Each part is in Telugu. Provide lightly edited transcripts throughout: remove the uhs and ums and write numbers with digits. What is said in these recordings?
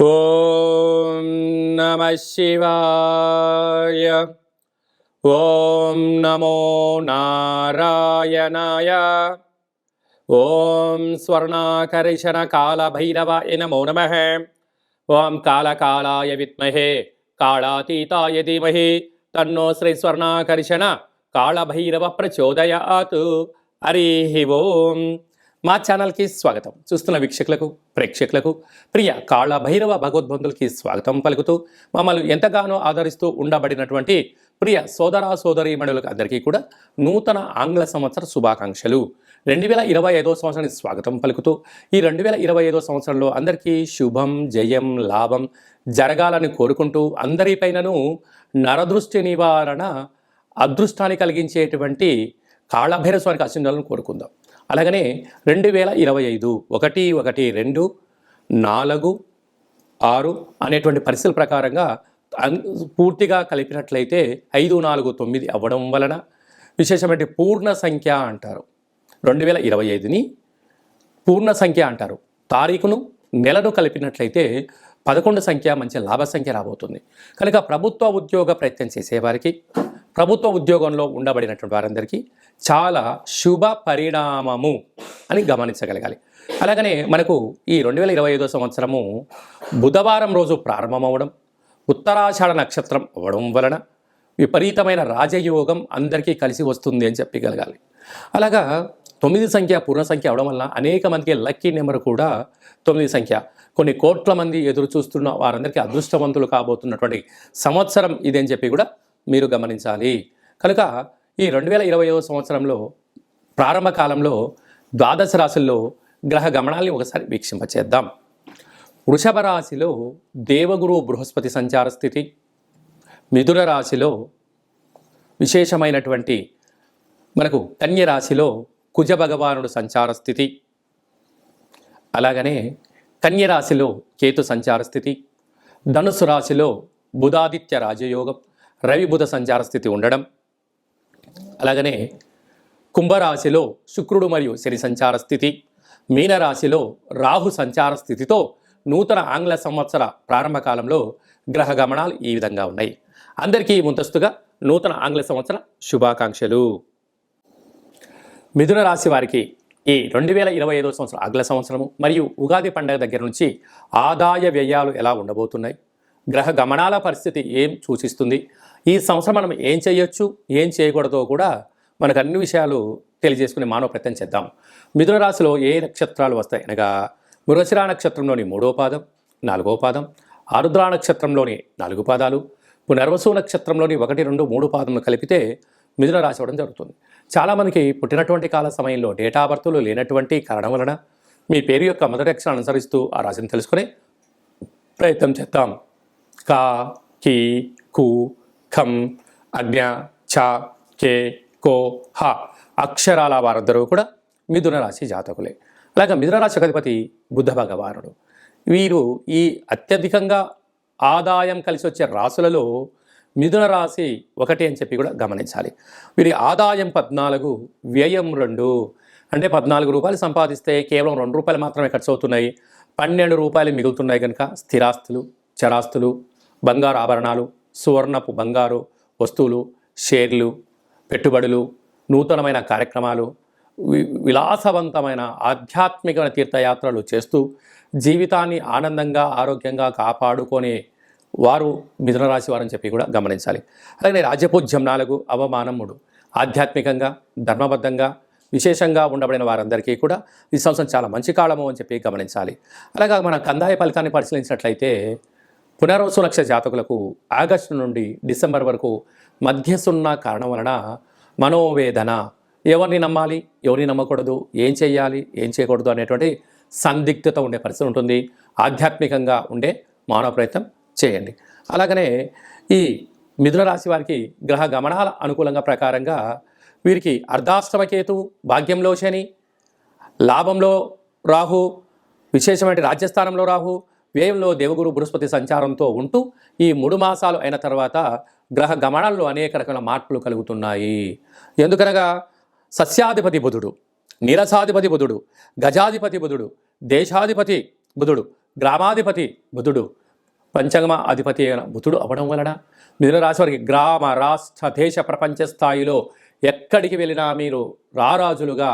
ఓం నమః శివాయ. ఓం నమో నారాయణాయ. ఓం స్వర్ణాకర్షణ కాళభైరవాయ నమో నమః. ఓం కాళకాళాయ విద్మహే కాళాతీతాయ ధీమహి తన్నో శ్రీ స్వర్ణాకర్షణ కాళభైరవ ప్రచోదయాత్. హరి ఓం. మా ఛానల్కి స్వాగతం. చూస్తున్న వీక్షకులకు ప్రేక్షకులకు ప్రియ కాళభైరవ భగవద్బంధులకి స్వాగతం పలుకుతూ మమ్మల్ని ఎంతగానో ఆదరిస్తూ ఉండబడినటువంటి ప్రియ సోదర సోదరీమణులకు అందరికీ కూడా నూతన ఆంగ్ల సంవత్సర శుభాకాంక్షలు. 2025 సంవత్సరానికి స్వాగతం పలుకుతూ ఈ 2025 సంవత్సరంలో అందరికీ శుభం జయం లాభం జరగాలని కోరుకుంటూ అందరిపైనను నరదృష్టి నివారణ అదృష్టాన్ని కలిగించేటువంటి కాళభైరవ స్వామికి ఆశీర్వాదాలను కోరుకుందాం. అలాగనే 2025 1, 2, 4, 6 అనేటువంటి పరిస్థితుల ప్రకారంగా పూర్తిగా కలిపినట్లయితే 5, 4, 9 అవ్వడం వలన విశేషమైన పూర్ణ సంఖ్య అంటారు. 2025ని పూర్ణ సంఖ్య అంటారు. తారీఖును నెలను కలిపినట్లయితే 11 సంఖ్య మంచి లాభ సంఖ్య రాబోతుంది. కనుక ప్రభుత్వ ఉద్యోగ ప్రయత్నం చేసేవారికి, ప్రభుత్వ ఉద్యోగంలో ఉండబడినటువంటి వారందరికీ చాలా శుభ పరిణామము అని గమనించగలగాలి. అలాగనే మనకు ఈ 2025 సంవత్సరము బుధవారం రోజు ప్రారంభమవడం, ఉత్తరాషాఢ నక్షత్రం అవ్వడం వలన విపరీతమైన రాజయోగం అందరికీ కలిసి వస్తుంది అని చెప్పగలగాలి. అలాగా 9 సంఖ్య పూర్ణ సంఖ్య అవడం వల్ల అనేక మందికి లక్కీ నెంబర్ కూడా 9 సంఖ్య. కొన్ని కోట్ల మంది ఎదురు చూస్తున్న వారందరికీ అదృష్టవంతులు కాబోతున్నటువంటి సంవత్సరం ఇదని చెప్పి కూడా మీరు గమనించాలి. కనుక ఈ 2025 సంవత్సరంలో ప్రారంభ కాలంలో ద్వాదశ రాశుల్లో గ్రహ గమనాల్ని ఒకసారి వీక్షింపచేద్దాం. వృషభ రాశిలో దేవగురు బృహస్పతి సంచార స్థితి, మిథున రాశిలో విశేషమైనటువంటి మనకు కన్య రాశిలో కుజ భగవానుడు సంచార స్థితి, అలాగనే కన్య రాశిలో కేతు సంచార స్థితి, ధనుసు రాశిలో బుధాదిత్య రాజయోగం రవి బుధ సంచార స్థితి ఉండడం, అలాగనే కుంభరాశిలో శుక్రుడు మరియు శని సంచార స్థితి, మీనరాశిలో రాహు సంచార స్థితితో నూతన ఆంగ్ల సంవత్సర ప్రారంభ కాలంలో గ్రహ గమనాలు ఈ విధంగా ఉన్నాయి. అందరికీ ముందస్తుగా నూతన ఆంగ్ల సంవత్సర శుభాకాంక్షలు. మిథున రాశి వారికి ఈ 2025 సంవత్సరం ఆంగ్ల సంవత్సరము మరియు ఉగాది పండుగ దగ్గర నుంచి ఆదాయ వ్యయాలు ఎలా ఉండబోతున్నాయి, గ్రహ గమనాల పరిస్థితి ఏం సూచిస్తుంది, ఈ సంవత్సరం మనం ఏం చేయొచ్చు ఏం చేయకూడదో కూడా మనకు అన్ని విషయాలు తెలియజేసుకునే మానవ ప్రయత్నం చేద్దాం. మిథున రాశిలో ఏ నక్షత్రాలు వస్తాయి అనగా మృగశిర నక్షత్రంలోని 3వ పాదం, 4వ పాదం, ఆరుద్ర నక్షత్రంలోని 4 పాదాలు, పునర్వసు నక్షత్రంలోని 1, 2, 3 పాదములు కలిపితే మిథున రాశి అవ్వడం జరుగుతుంది. చాలామందికి పుట్టినటువంటి కాల సమయంలో డేటా బర్త్లు లేనటువంటి కారణం వలన మీ పేరు యొక్క మొదటి అక్షరాన్ని అనుసరిస్తూ ఆ రాశిని తెలుసుకునే ప్రయత్నం చేద్దాం. కా, కి, కు, ఖం, అజ్ఞ, చ, కే, కో, హ అక్షరాల వారందరూ కూడా మిథున రాశి జాతకులే. అలాగే మిథున రాశి అధిపతి బుధ భగవానుడు. వీరు ఈ అత్యధికంగా ఆదాయం కలిసి వచ్చే రాశులలో మిథున రాశి 1 అని చెప్పి కూడా గమనించాలి. వీరి ఆదాయం 14, వ్యయం 2. అంటే 14 రూపాయలు సంపాదిస్తే కేవలం 2 రూపాయలు మాత్రమే ఖర్చు అవుతున్నాయి. 12 రూపాయలు మిగులుతున్నాయి. కనుక స్థిరాస్తులు, చరాస్తులు, బంగారు ఆభరణాలు, సువర్ణపు బంగారు వస్తువులు, షేర్లు, పెట్టుబడులు, నూతనమైన కార్యక్రమాలు, విలాసవంతమైన ఆధ్యాత్మికమైన తీర్థయాత్రలు చేస్తూ జీవితాన్ని ఆనందంగా ఆరోగ్యంగా కాపాడుకునే వారు మిథున రాశి వారని చెప్పి కూడా గమనించాలి. అలాగే రాజ్యపూజ్యం 4, అవమానం 3. ఆధ్యాత్మికంగా ధర్మబద్ధంగా విశేషంగా ఉండబడిన వారందరికీ కూడా ఈ సంవత్సరం చాలా మంచి కాలము అని చెప్పి గమనించాలి. అలాగా మన కందాయ ఫలితాన్ని పరిశీలించినట్లయితే పునర్వసు నక్షత్ర జాతకులకు ఆగస్టు నుండి డిసెంబర్ వరకు మధ్యసున్న కారణం వలన మనోవేదన, ఎవరిని నమ్మాలి ఎవరిని నమ్మకూడదు, ఏం చేయాలి ఏం చేయకూడదు అనేటువంటి సందిగ్ధత ఉండే పరిస్థితి ఉంటుంది. ఆధ్యాత్మికంగా ఉండే మానవ ప్రయత్నం చేయండి. అలాగనే ఈ మిథున రాశి వారికి గ్రహ గమనాల అనుకూలంగా ప్రకారంగా వీరికి అర్ధాష్టమ కేతు, భాగ్యంలో శని, లాభంలో రాహు, విశేషమైన రాజ్యస్థానంలో రాహు, వ్యయంలో దేవగురు బృహస్పతి సంచారంతో ఉంటూ ఈ 3 మాసాలు అయిన తర్వాత గ్రహ గమనాల్లో అనేక రకాల మార్పులు కలుగుతున్నాయి. ఎందుకనగా సస్యాధిపతి బుధుడు, నీరసాధిపతి బుధుడు, గజాధిపతి బుధుడు, దేశాధిపతి బుధుడు గ్రామాధిపతి బుధుడు, పంచమ అధిపతి అయిన బుధుడు అవ్వడం వలన మిథున రాశి వారికి గ్రామ, రాష్ట్ర, దేశ, ప్రపంచ స్థాయిలో ఎక్కడికి వెళ్ళినా మీరు రారాజులుగా,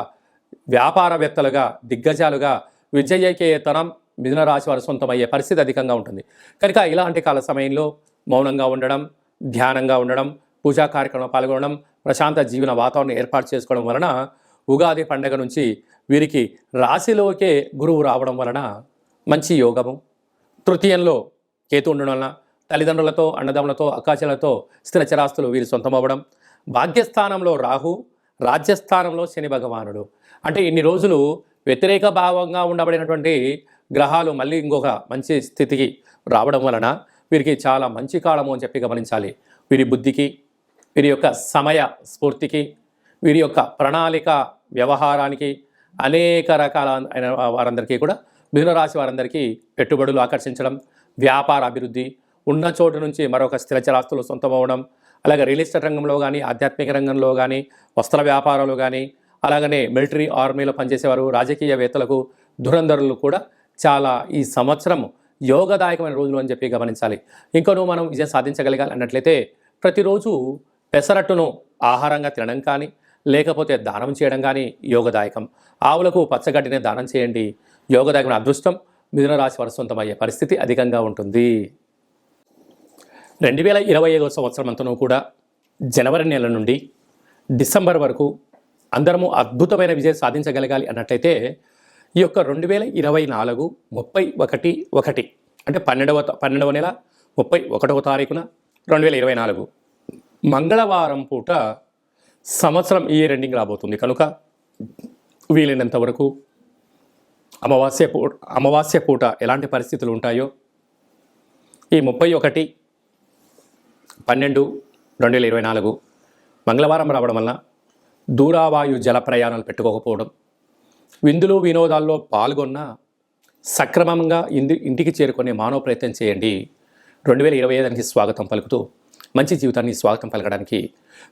వ్యాపారవేత్తలుగా, దిగ్గజాలుగా, విజయకేతనం మిథున రాశి వారు సొంతమయ్యే పరిస్థితి అధికంగా ఉంటుంది. కనుక ఇలాంటి కాల సమయంలో మౌనంగా ఉండడం, ధ్యానంగా ఉండడం, పూజా కార్యక్రమంలో పాల్గొనడం, ప్రశాంత జీవన వాతావరణం ఏర్పాటు చేసుకోవడం వలన ఉగాది పండగ నుంచి వీరికి రాశిలోకే గురువు రావడం వలన మంచి యోగము. తృతీయంలో కేతు ఉండడం వలన తల్లిదండ్రులతో, అన్నదమ్ములతో, అక్కాచెలతో స్థిర చరాస్తులు వీరి సొంతమవ్వడం. భాగ్యస్థానంలో రాహు, రాజ్యస్థానంలో శని భగవానుడు. అంటే ఇన్ని రోజులు వ్యతిరేక భావంగా ఉండబడినటువంటి గ్రహాలు మళ్ళీ ఇంకొక మంచి స్థితికి రావడం వలన వీరికి చాలా మంచి కాలము అని చెప్పి గమనించాలి. వీరి బుద్ధికి, వీరి యొక్క సమయ స్ఫూర్తికి, వీరి యొక్క ప్రణాళిక వ్యవహారానికి, అనేక రకాల అయిన వారందరికీ కూడా మిథున రాశి వారందరికీ పెట్టుబడులు ఆకర్షించడం, వ్యాపార అభివృద్ధి, ఉన్న చోటు నుంచి మరొక స్థిరచరాస్తులు సొంతమవడం, అలాగే రియల్ ఎస్టేట్ రంగంలో కానీ, ఆధ్యాత్మిక రంగంలో కానీ, వస్త్ర వ్యాపారాలు కానీ, అలాగనే మిలిటరీ ఆర్మీలో పనిచేసేవారు, రాజకీయవేత్తలకు, ధురంధరులు కూడా చాలా ఈ సంవత్సరం యోగదాయకమైన రోజులు అని చెప్పి గమనించాలి. ఇంకనూ మనం విజయం సాధించగలగాలి అన్నట్లయితే ప్రతిరోజు పెసరట్టును ఆహారంగా తినడం కానీ, లేకపోతే దానం చేయడం కానీ యోగదాయకం. ఆవులకు పచ్చగడ్డిని దానం చేయండి. యోగదాయకమైన అదృష్టం మిథున రాశి వారి సొంతమయ్యే పరిస్థితి అధికంగా ఉంటుంది. 2025 సంవత్సరం అంతనూ కూడా జనవరి నెల నుండి డిసెంబర్ వరకు అందరము అద్భుతమైన విజయం సాధించగలగాలి అన్నట్లయితే ఈ యొక్క 2024 31/1 అంటే 12వ నెల 31వ తారీఖున 2024 మంగళవారం పూట సంవత్సరం ఈ ఎండింగ్ రాబోతుంది. కనుక వీలైనంత వరకు అమావాస్య పూట ఎలాంటి పరిస్థితులు ఉంటాయో ఈ 31/12/2024 మంగళవారం రావడం వలన దూరావాయు జల ప్రయాణాలు పెట్టుకోకపోవడం, విందులు వినోదాల్లో పాల్గొన్న సక్రమంగా ఇంటికి చేరుకునే మానవ ప్రయత్నం చేయండి. 2025 స్వాగతం పలుకుతూ మంచి జీవితాన్ని స్వాగతం పలకడానికి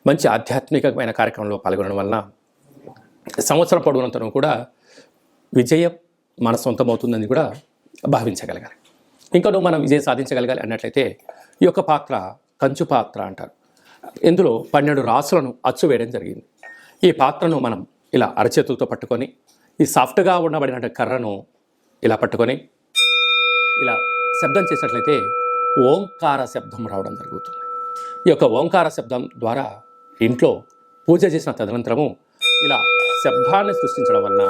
మంచి ఆధ్యాత్మికమైన కార్యక్రమంలో పాల్గొనడం వలన సంవత్సరం పొడవునంతను కూడా విజయం మన సొంతమవుతుందని కూడా భావించగలగాలి. ఇంకా మనం విజయం సాధించగలగాలి అన్నట్లయితే ఈ యొక్క పాత్ర కంచు పాత్ర అంటారు. ఇందులో 12 రాసులను అచ్చు వేయడం జరిగింది. ఈ పాత్రను మనం ఇలా అరచేతులతో పట్టుకొని ఈ సాఫ్ట్గా ఉండబడిన కర్రను ఇలా పట్టుకొని ఇలా శబ్దం చేసినట్లయితే ఓంకార శబ్దం రావడం జరుగుతుంది. ఈ యొక్క ఓంకార శబ్దం ద్వారా ఇంట్లో పూజ చేసిన తదనంతరము ఇలా శబ్దాన్ని సృష్టించడం వలన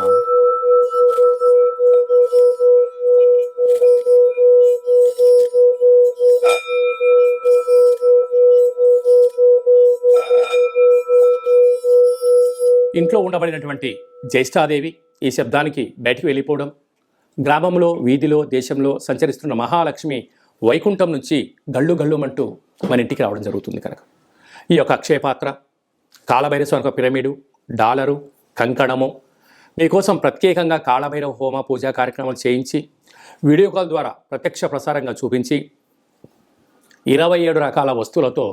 ఇంట్లో ఉండబడినటువంటి జ్యేష్ఠాదేవి ఈ శబ్దానికి బయటికి వెళ్ళిపోవడం, గ్రామంలో, వీధిలో, దేశంలో సంచరిస్తున్న మహాలక్ష్మి వైకుంఠం నుంచి గళ్ళు గళ్ళుమంటూ మన ఇంటికి రావడం జరుగుతుంది. కనుక ఈ యొక్క అక్షయ పాత్ర, కాళభైరవ యొక్క పిరమిడు, డాలరు, కంకణము మీకోసం ప్రత్యేకంగా కాళభైరవ హోమ పూజా కార్యక్రమాలు చేయించి వీడియో కాల్ ద్వారా ప్రత్యక్ష ప్రసారంగా చూపించి 27 రకాల వస్తువులతో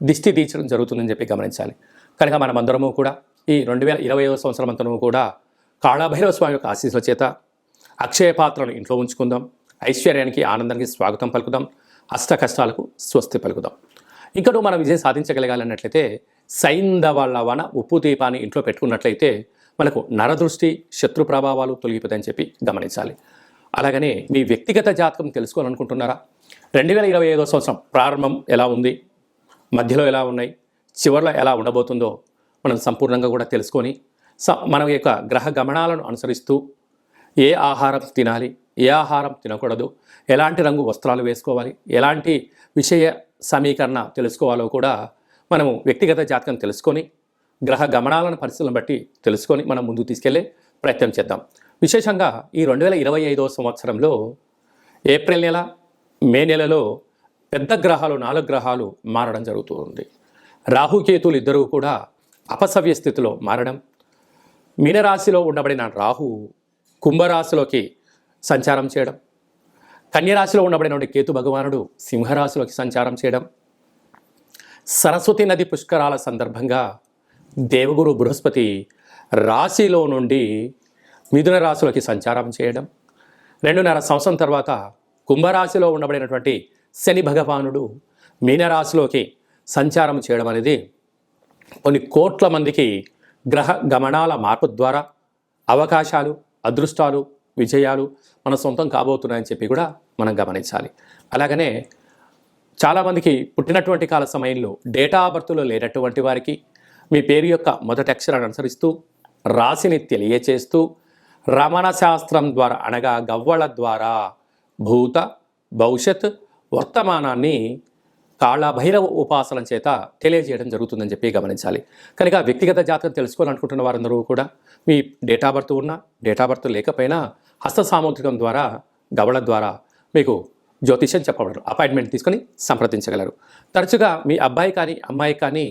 దిష్టి తీర్చడం జరుగుతుందని చెప్పి గమనించాలి. కనుక మనమందరము కూడా ఈ 2025 సంవత్సరం అంతను కూడా కాళభైరవ స్వామి యొక్క ఆశీస్సుల చేత అక్షయ పాత్రను ఇంట్లో ఉంచుకుందాం. ఐశ్వర్యానికి, ఆనందానికి స్వాగతం పలుకుదాం. అష్ట కష్టాలకు స్వస్తి పలుకుదాం. ఇంకనూ మనం విజయం సాధించగలగాలన్నట్లయితే సైంధవ లవణ ఉప్పు దీపాన్ని ఇంట్లో పెట్టుకున్నట్లయితే మనకు నరదృష్టి, శత్రు ప్రభావాలు తొలగిపోతాయని చెప్పి గమనించాలి. అలాగనే మీ వ్యక్తిగత జాతకం తెలుసుకోవాలనుకుంటున్నారా? 2025 సంవత్సరం ప్రారంభం ఎలా ఉంది, మధ్యలో ఎలా ఉన్నాయి, చివరిలో ఎలా ఉండబోతుందో మనం సంపూర్ణంగా కూడా తెలుసుకొని మన యొక్క గ్రహ గమనాలను అనుసరిస్తూ ఏ ఆహారం తినాలి, ఏ ఆహారం తినకూడదు, ఎలాంటి రంగు వస్త్రాలు వేసుకోవాలి, ఎలాంటి విషయ సమీకరణ తెలుసుకోవాలో కూడా మనము వ్యక్తిగత జాతకం తెలుసుకొని గ్రహ గమనాలను పరిస్థితులను బట్టి తెలుసుకొని మనం ముందుకు తీసుకెళ్లే ప్రయత్నం చేద్దాం. విశేషంగా ఈ 2025 సంవత్సరంలో ఏప్రిల్ నెల, మే నెలలో పెద్ద గ్రహాలు 4 గ్రహాలు మారడం జరుగుతుంది. రాహుకేతులు ఇద్దరూ కూడా అపసవ్య స్థితిలో మారడం, మీనరాశిలో ఉండబడిన రాహు కుంభరాశిలోకి సంచారం చేయడం, కన్యరాశిలో ఉండబడిన కేతు భగవానుడు సింహరాశిలోకి సంచారం చేయడం, సరస్వతి నది పుష్కరాల సందర్భంగా దేవగురు బృహస్పతి రాశిలో నుండి మిథున రాశిలోకి సంచారం చేయడం, 2.5 సంవత్సరం తర్వాత కుంభరాశిలో ఉండబడినటువంటి శని భగవానుడు మీనరాశిలోకి సంచారం చేయడం అనేది కొన్ని కోట్ల మందికి గ్రహ గమనాల మార్పు ద్వారా అవకాశాలు, అదృష్టాలు, విజయాలు మన సొంతం కాబోతున్నాయని చెప్పి కూడా మనం గమనించాలి. అలాగనే చాలామందికి పుట్టినటువంటి కాల సమయంలో డేటా ఆఫ్ బర్త్లో లేనటువంటి వారికి మీ పేరు యొక్క మొదటి అక్షరాన్ని అనుసరిస్తూ రాశిని తెలియచేస్తూ రమణ శాస్త్రం ద్వారా అనగా గవ్వళ ద్వారా భూత భవిష్యత్ వర్తమానాన్ని కాళభైరవ ఉపాసన చేత తెలియజేయడం జరుగుతుందని చెప్పి గమనించాలి. కనుక వ్యక్తిగత జాతకం తెలుసుకోవాలనుకుంటున్న వారందరూ కూడా మీ డేటా బర్త్ ఉన్నా డేటా బర్త్ లేకపోయినా హస్త సాముద్రికం ద్వారా గవళ ద్వారా మీకు జ్యోతిష్యం చెప్పబడరు. అపాయింట్మెంట్ తీసుకొని సంప్రదించగలరు. తరచుగా మీ అబ్బాయి కానీ అమ్మాయి కానీ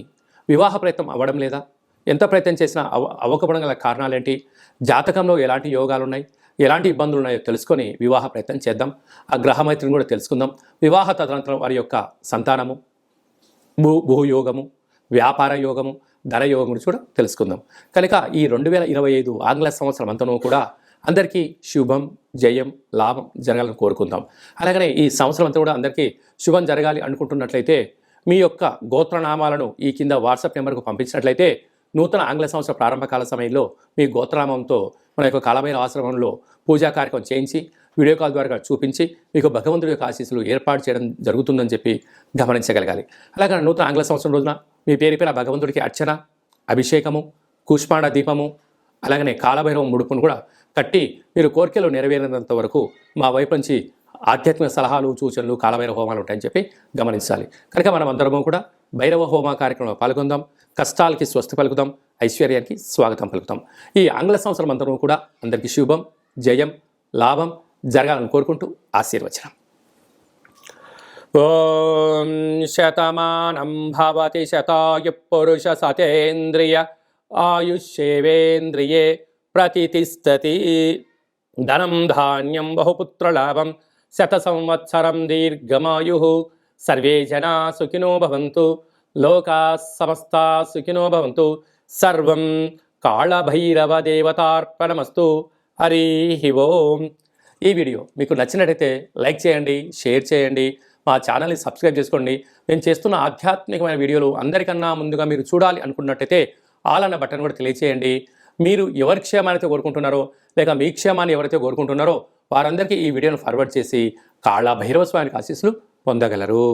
వివాహ ప్రయత్నం అవ్వడం లేదా, ఎంత ప్రయత్నం చేసినా అవ్వకపోవడం గల కారణాలేంటి, జాతకంలో ఎలాంటి యోగాలు ఉన్నాయి, ఎలాంటి ఇబ్బందులు ఉన్నాయో తెలుసుకొని వివాహ ప్రయత్నం చేద్దాం. ఆ గ్రహమైత్రిని కూడా తెలుసుకుందాం. వివాహ తదనంతరం వారి యొక్క సంతానము, భూయోగము, వ్యాపార యోగము, ధన యోగం గురించి కూడా తెలుసుకుందాం. కనుక ఈ 2025 ఆంగ్ల సంవత్సరం అంతనూ కూడా అందరికీ శుభం, జయం, లాభం జరగాలని కోరుకుందాం. అలాగనే ఈ సంవత్సరం అంతా కూడా అందరికీ శుభం జరగాలి అనుకుంటున్నట్లయితే మీ యొక్క గోత్రనామాలను ఈ కింద వాట్సాప్ నెంబర్కు పంపించినట్లయితే నూతన ఆంగ్ల సంవత్సర ప్రారంభకాల సమయంలో మీ గోత్రనామంతో మన యొక్క కాళభైరవ ఆశ్రమంలో పూజా కార్యక్రమం చేయించి వీడియో కాల్ ద్వారా చూపించి మీకు భగవంతుడి యొక్క ఆశీస్సులు ఏర్పాటు చేయడం జరుగుతుందని చెప్పి గమనించగలగాలి. అలాగే నూతన ఆంగ్ల సంవత్సరం రోజున మీ పేరుపైన భగవంతుడికి అర్చన, అభిషేకము, కూష్మాండ దీపము, అలాగనే కాళభైరవ ముడుపును కూడా కట్టి మీరు కోరికలు నెరవేరినంత వరకు మా వైపు నుంచి ఆధ్యాత్మిక సలహాలు, సూచనలు, కాళభైరవ హోమాలు ఉంటాయని చెప్పి గమనించాలి. కనుక మనం అందరము కూడా భైరవ హోమ కార్యక్రమంలో పాల్గొందాం. కష్టాలకి స్వస్తి పలుకుదాం, ఐశ్వర్యానికి స్వాగతం పలుకుతాం. ఈ ఆంగ్ల సంవత్సరం అందరూ కూడా అందరికీ శుభం, జయం, లాభం జరగాలని కోరుకుంటూ ఆశీర్వచనం. ఓం శతమానం భవతి శతాయు పురుష సతేంద్రియ ఆయుష్యేవేంద్రియే ప్రతిష్టతి. ధనం ధాన్యం బహుపుత్రలాభం శత సంవత్సరం దీర్ఘమాయు. సర్వే జనా సుఖినో భవంతు, లోకా సమస్తా సుఖినో భవంతు. సర్వం కాళభైరవ దేవతార్పణమస్తు. హరి ఓం. ఈ వీడియో మీకు నచ్చినట్టయితే లైక్ చేయండి, షేర్ చేయండి, మా ఛానల్ని సబ్స్క్రైబ్ చేసుకోండి. మేము చేస్తున్న ఆధ్యాత్మికమైన వీడియోలు అందరికన్నా ముందుగా మీరు చూడాలి అనుకున్నట్టయితే ఆల్ అన్న బటన్ కూడా తెలియచేయండి. మీరు ఎవరి క్షేమాన్ని అయితే కోరుకుంటున్నారో లేక మీ క్షేమాన్ని ఎవరైతే కోరుకుంటున్నారో వారందరికీ ఈ వీడియోను ఫార్వర్డ్ చేసి కాళభైరవ స్వామికి ఆశీస్సులు పొందగలరు.